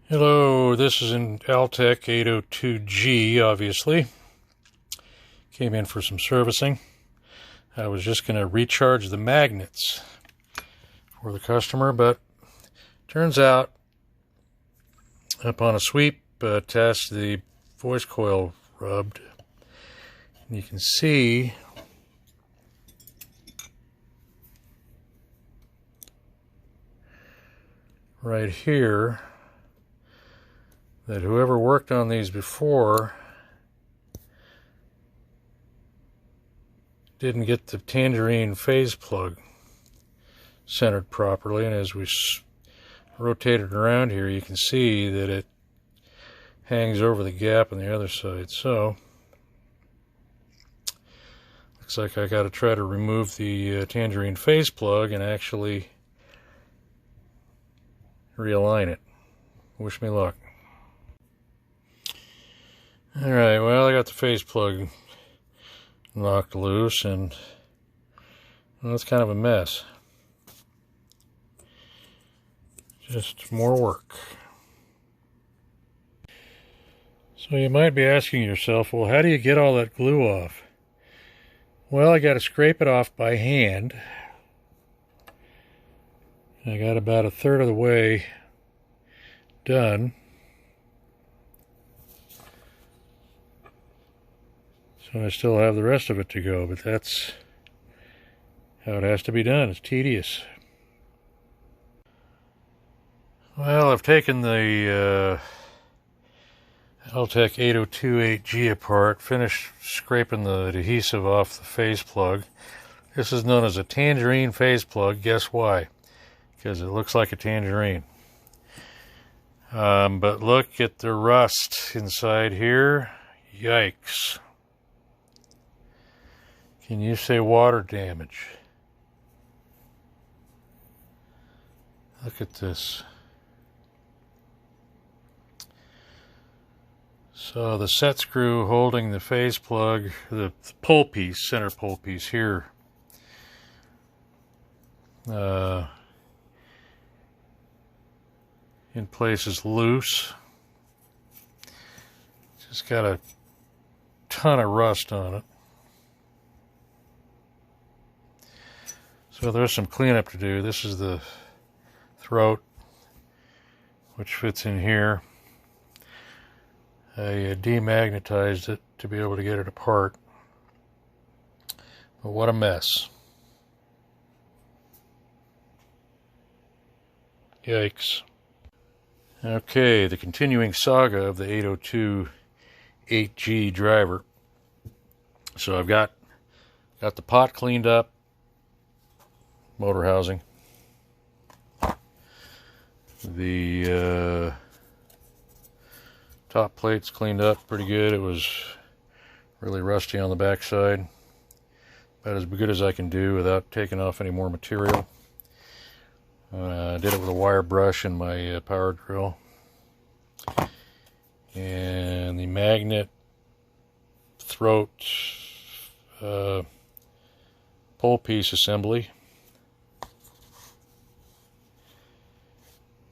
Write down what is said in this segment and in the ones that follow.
Hello, this is an Altec 802G, obviously. Came in for some servicing. I was just going to recharge the magnets for the customer, but turns out, upon a sweep test, the voice coil rubbed. And you can see right here that whoever worked on these before didn't get the tangerine phase plug centered properly, and as we rotate it around here you can see that it hangs over the gap on the other side. So looks like I got to try to remove the tangerine phase plug and actually realign it. Wish me luck. Alright, well, I got the phase plug knocked loose, and well, it's kind of a mess. Just more work. So you might be asking yourself, well, how do you get all that glue off? Well, I got to scrape it off by hand. I got about a third of the way done. So I still have the rest of it to go, but that's how it has to be done. It's tedious. Well, I've taken the Altec 802G apart, finished scraping the adhesive off the phase plug. This is known as a tangerine phase plug. Guess why? Because it looks like a tangerine. But look at the rust inside here. Yikes. Can you say water damage? Look at this. So the set screw holding the phase plug, the pull piece, center pull piece here, in place is loose. Just got a ton of rust on it. So there's some cleanup to do. This is the throat, which fits in here. I demagnetized it to be able to get it apart. But what a mess. Yikes. Okay, the continuing saga of the 802-8G driver. So I've got the pot cleaned up, motor housing. The top plate's cleaned up pretty good. It was really rusty on the backside. About as good as I can do without taking off any more material. I did it with a wire brush and my power drill. And the magnet throat pull piece assembly.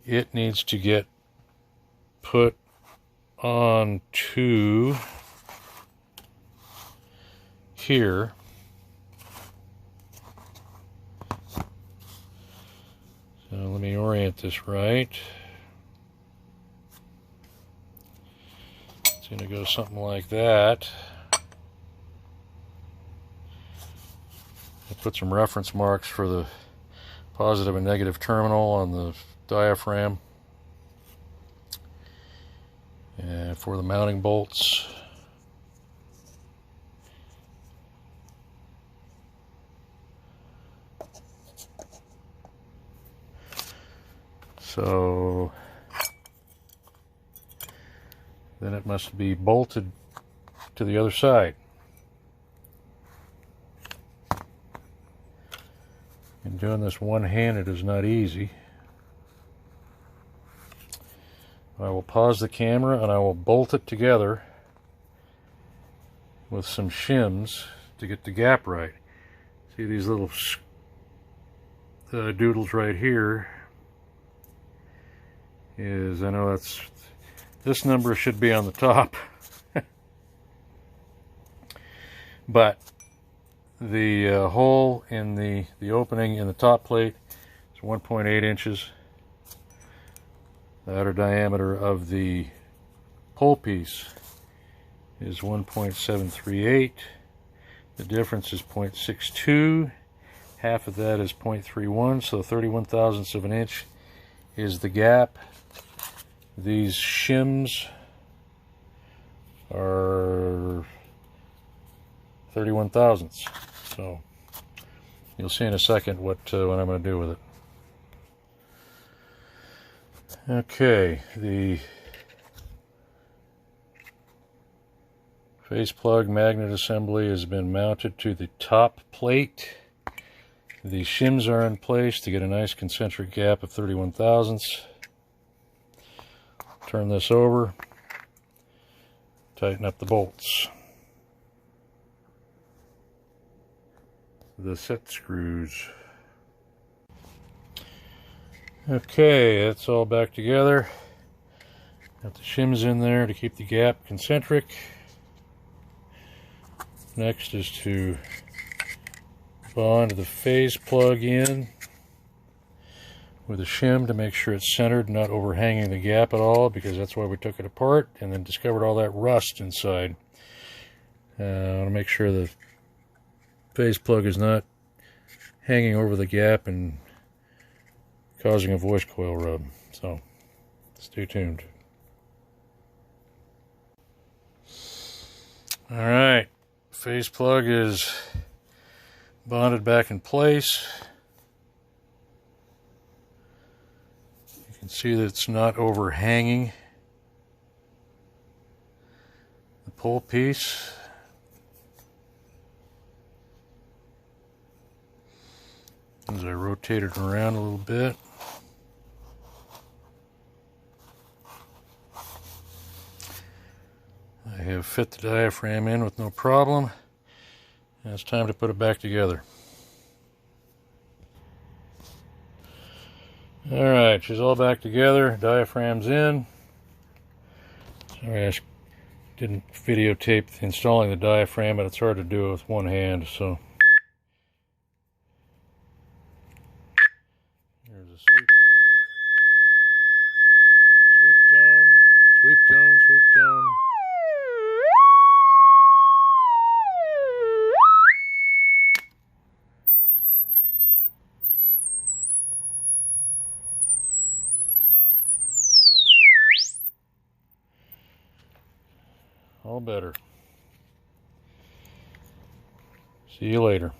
It needs to get put onto here. So let me orient this right. It's going to go something like that. I put some reference marks for the positive and negative terminal on the diaphragm and for the mounting bolts. So then it must be bolted to the other side. And doing this one-handed is not easy. I will pause the camera and I will bolt it together with some shims to get the gap right. See these little doodles right here? is, I know this number should be on the top, but the hole in the opening in the top plate is 1.8 inches. The outer diameter of the pole piece is 1.738. The difference is 0.62. Half of that is 0.31, so 31 thousandths of an inch is the gap. These shims are 31 thousandths. So you'll see in a second what I'm going to do with it. Okay, the face plug magnet assembly has been mounted to the top plate. The shims are in place to get a nice concentric gap of 31 thousandths. Turn this over, tighten up the bolts. The set screws. Okay, that's all back together. Got the shims in there to keep the gap concentric. Next is to bond the phase plug in with a shim to make sure it's centered, not overhanging the gap at all, because that's why we took it apart and then discovered all that rust inside. I want to make sure the phase plug is not hanging over the gap and causing a voice coil rub. So stay tuned. Alright, phase plug is bonded back in place. You can see that it's not overhanging the pole piece. As I rotate it around a little bit. I have fit the diaphragm in with no problem. And it's time to put it back together. Alright, she's all back together. Diaphragm's in. Sorry, I didn't videotape installing the diaphragm, but it's hard to do it with one hand, so. There's a sweep tone, sweep tone, sweep tone. All better. See you later.